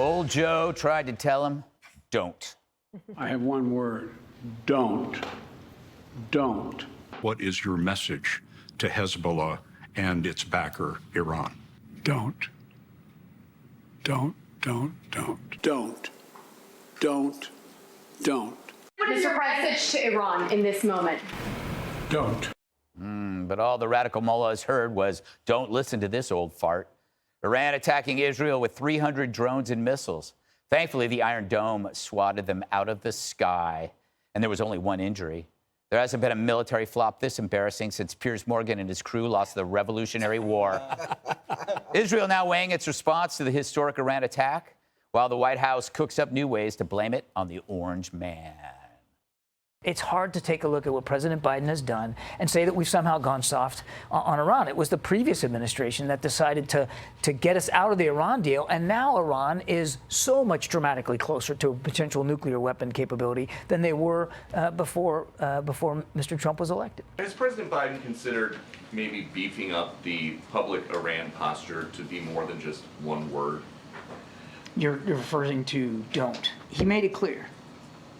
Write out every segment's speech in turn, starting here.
Old Joe tried to tell him, don't. I have one word. Don't. Don't. What is your message to Hezbollah and its backer, Iran? Don't. Don't. Don't. Don't. Don't. Don't. Don't. What is your message to Iran in this moment? Don't. But all the radical mullahs heard was, don't listen to this old fart. Iran attacking Israel with 300 drones and missiles. Thankfully, the Iron Dome swatted them out of the sky, and there was only one injury. There hasn't been a military flop this embarrassing since Piers Morgan and his crew lost the Revolutionary War. Israel now weighing its response to the historic Iran attack, while the White House cooks up new ways to blame it on the Orange Man. It's hard to take a look at what President Biden has done and say that we've somehow gone soft on Iran. It was the previous administration that decided to get us out of the Iran deal, and now Iran is so much dramatically closer to a potential nuclear weapon capability than they were before Mr. Trump was elected. Has President Biden considered maybe beefing up the public Iran posture to be more than just one word? You're referring to don't. He made it clear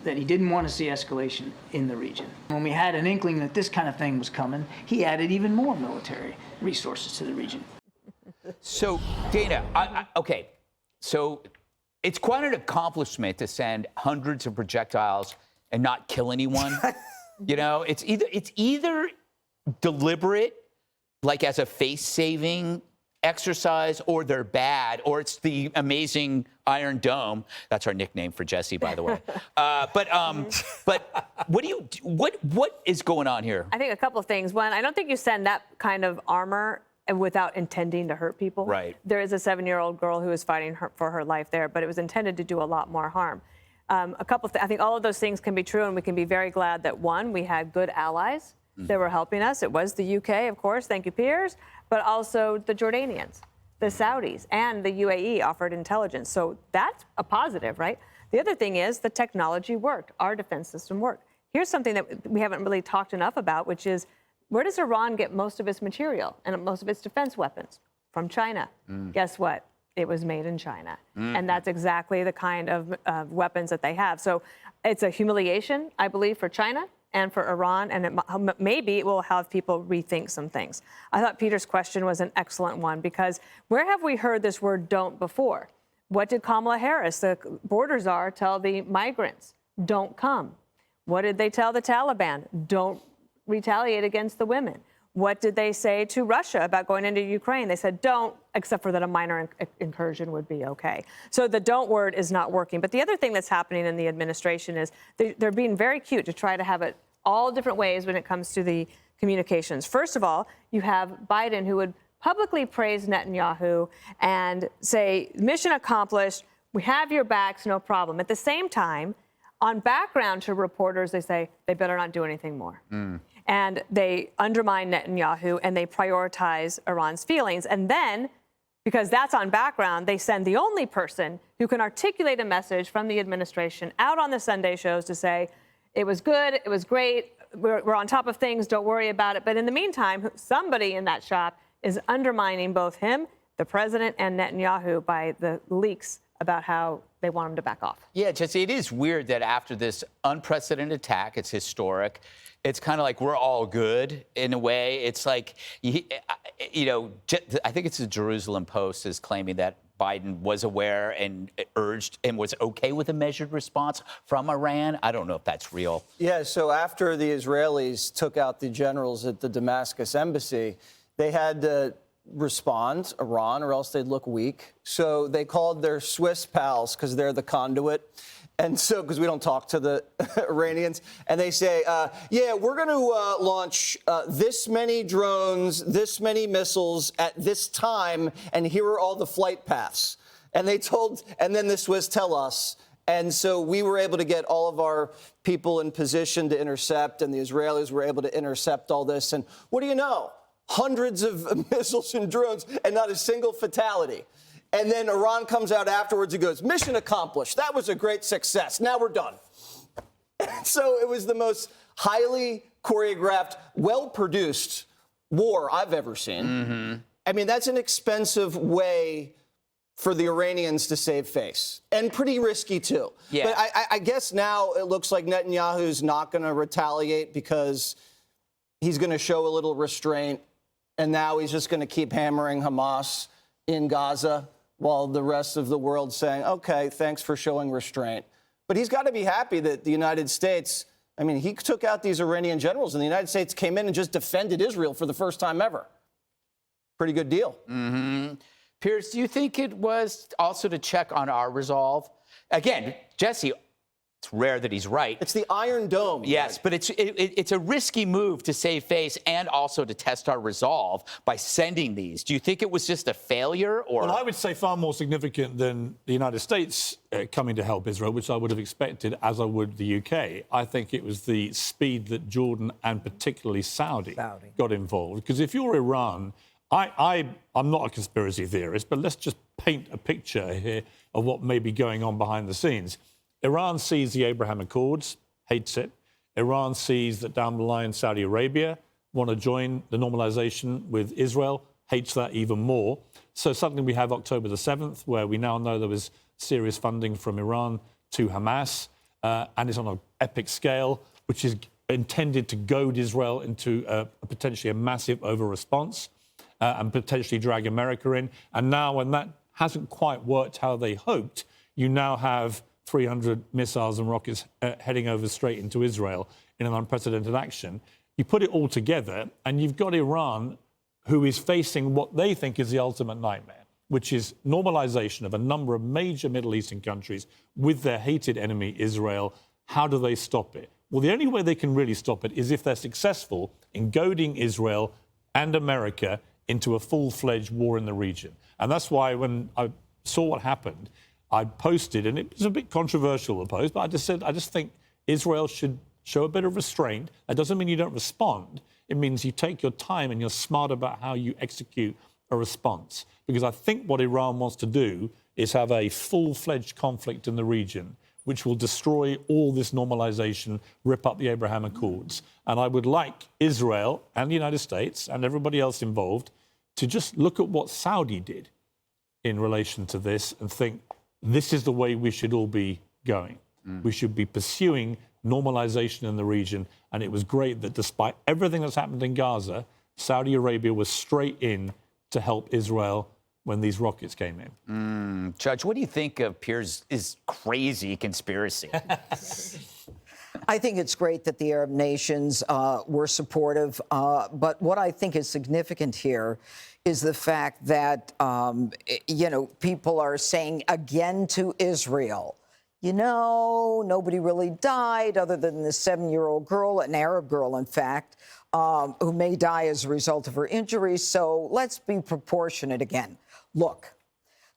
that he didn't want to see escalation in the region. When we had an inkling that this kind of thing was coming, he added even more military resources to the region. So, Dana, okay, so it's quite an accomplishment to send hundreds of projectiles and not kill anyone. You know, it's either deliberate, like as a face-saving exercise, or they're bad, or it's the amazing Iron Dome. That's our nickname for Jesse, by the way. But what is going on here? I think a couple of things. One, I don't think you send that kind of armor without intending to hurt people. Right. There is a 7-year-old girl who is fighting for her life there, but it was intended to do a lot more harm. I think all of those things can be true, and we can be very glad that, one, we had good allies that were helping us. It was the UK, of course, thank you, Piers, but also the Jordanians, the Saudis, and the UAE offered intelligence. So that's a positive, right? The other thing is the technology worked. Our defense system worked. Here's something that we haven't really talked enough about, which is, where does Iran get most of its material and most of its defense weapons? From China. Guess what? It was made in China. And that's exactly the kind of weapons that they have. So it's a humiliation, I believe, for China and for Iran, and maybe it will have people rethink some things. I thought Peter's question was an excellent one, because where have we heard this word don't before? What did Kamala Harris, the border czar, tell the migrants? Don't come. What did they tell the Taliban? Don't retaliate against the women. What did they say to Russia about going into Ukraine? They said don't, except for that a minor incursion would be okay. So the don't word is not working. But the other thing that's happening in the administration is they're being very cute to try to have it all different ways when it comes to the communications. First of all, you have Biden, who would publicly praise Netanyahu and say, mission accomplished, we have your backs, no problem. At the same time, on background to reporters, they say they better not do anything more. And they undermine Netanyahu, and they prioritize Iran's feelings. And then, because that's on background, they send the only person who can articulate a message from the administration out on the Sunday shows to say, it was good, it was great, we're on top of things, don't worry about it. But in the meantime, somebody in that shop is undermining both him, the president, and Netanyahu by the leaks about how they want him to back off. Yeah, Jesse, it is weird that after this unprecedented attack, it's historic, it's kind of like we're all good in a way. It's like, you know, I think it's the Jerusalem Post is claiming that Biden was aware and urged and was okay with a measured response from Iran. I don't know if that's real. Yeah, so after the Israelis took out the generals at the Damascus embassy, they had to respond, Iran, or else they'd look weak. So they called their Swiss pals, because they're the conduit. And so, because we don't talk to the Iranians, and they say, yeah, we're going to launch this many drones, this many missiles at this time, and here are all the flight paths. And then the Swiss tell us. And so we were able to get all of our people in position to intercept, and the Israelis were able to intercept all this. And what do you know? Hundreds of missiles and drones, and not a single fatality. And then Iran comes out afterwards and goes, mission accomplished. That was a great success. Now we're done. So it was the most highly choreographed, well-produced war I've ever seen. I mean, that's an expensive way for the Iranians to save face, and pretty risky too. Yeah. But I guess now it looks like Netanyahu's not going to retaliate because he's going to show a little restraint, and now he's just going to keep hammering Hamas in Gaza while the rest of the world's saying, okay, thanks for showing restraint. But he's got to be happy that the United States, I mean, he took out these Iranian generals, and the United States came in and just defended Israel for the first time ever. Pretty good deal. Mm-hmm. Piers, do you think it was also to check on our resolve? Again, Jesse, it's rare that he's right. It's the Iron Dome. Yes, but it's a risky move to save face and also to test our resolve by sending these. Do you think it was just a failure, or? Well, I would say far more significant than the United States coming to help Israel, which I would have expected, as I would the UK. I think it was the speed that Jordan and particularly Saudi. Got involved. Because if you're Iran, I'm not a conspiracy theorist, but let's just paint a picture here of what may be going on behind the scenes. Iran sees the Abraham Accords, hates it. Iran sees that down the line Saudi Arabia want to join the normalization with Israel, hates that even more. So suddenly we have October the 7th, where we now know there was serious funding from Iran to Hamas, and it's on an epic scale, which is intended to goad Israel into potentially a massive over-response and potentially drag America in. And now when that hasn't quite worked how they hoped, you now have 300 missiles and rockets heading over straight into Israel in an unprecedented action. You put it all together, and you've got Iran, who is facing what they think is the ultimate nightmare, which is normalization of a number of major Middle Eastern countries with their hated enemy, Israel. How do they stop it? Well, the only way they can really stop it is if they're successful in goading Israel and America into a full-fledged war in the region. And that's why when I saw what happened, I posted, and it was a bit controversial, the post, but I just said, I just think Israel should show a bit of restraint. That doesn't mean you don't respond. It means you take your time and you're smart about how you execute a response. Because I think what Iran wants to do is have a full-fledged conflict in the region, which will destroy all this normalization, rip up the Abraham Accords. And I would like Israel and the United States and everybody else involved to just look at what Saudi did in relation to this and think, this is the way we should all be going. We should be pursuing normalization in the region. And it was great that despite everything that's happened in Gaza, Saudi Arabia was straight in to help Israel when these rockets came in. Judge, what do you think of Piers' crazy conspiracy? I think it's great that the Arab nations were supportive. But what I think is significant here is the fact that, people are saying again to Israel, nobody really died other than this 7-year-old girl, an Arab girl, in fact, who may die as a result of her injuries. So let's be proportionate again. Look,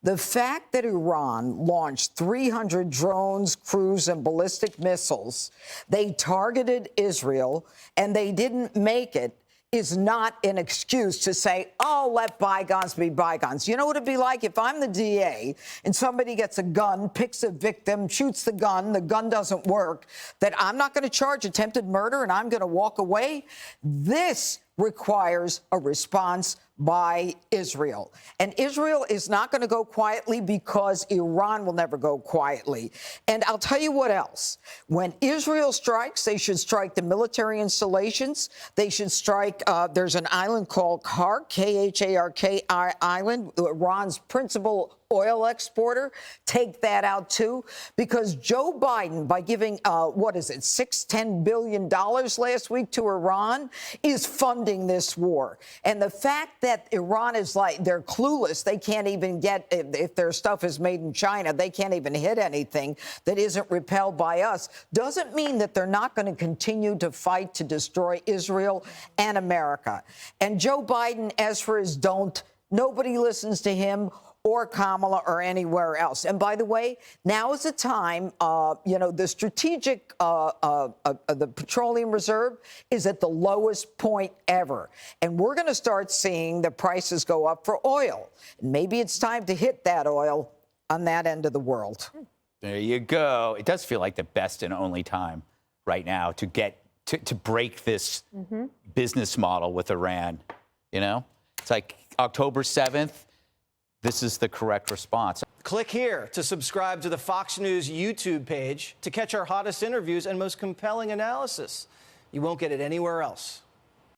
the fact that Iran launched 300 drones, cruise, and ballistic missiles, they targeted Israel, and they didn't make it, is not an excuse to say, oh, let bygones be bygones. You know what it'd be like if I'm the DA and somebody gets a gun, picks a victim, shoots the gun doesn't work, that I'm not going to charge attempted murder and I'm going to walk away? This requires a response by Israel. And Israel is not going to go quietly because Iran will never go quietly. And I'll tell you what else. When Israel strikes, they should strike the military installations. They should strike, there's an island called Khark, K-H-A-R-K island, Iran's principal oil exporter. Take that out, too, because Joe Biden, by giving, $10 billion last week to Iran, is funding this war. And the fact that Iran is they're clueless, they can't even get, if their stuff is made in China, they can't even hit anything that isn't repelled by us, doesn't mean that they're not going to continue to fight to destroy Israel and America. And Joe Biden, as for his don't, nobody listens to him or Kamala or anywhere else. And by the way, now is the time, the strategic, the petroleum reserve is at the lowest point ever. And we're going to start seeing the prices go up for oil. And maybe it's time to hit that oil on that end of the world. There you go. It does feel like the best and only time right now to get to break this business model with Iran. It's like October 7th. this is the correct response. Click here to subscribe to the Fox News YouTube page to catch our hottest interviews and most compelling analysis. You won't get it anywhere else.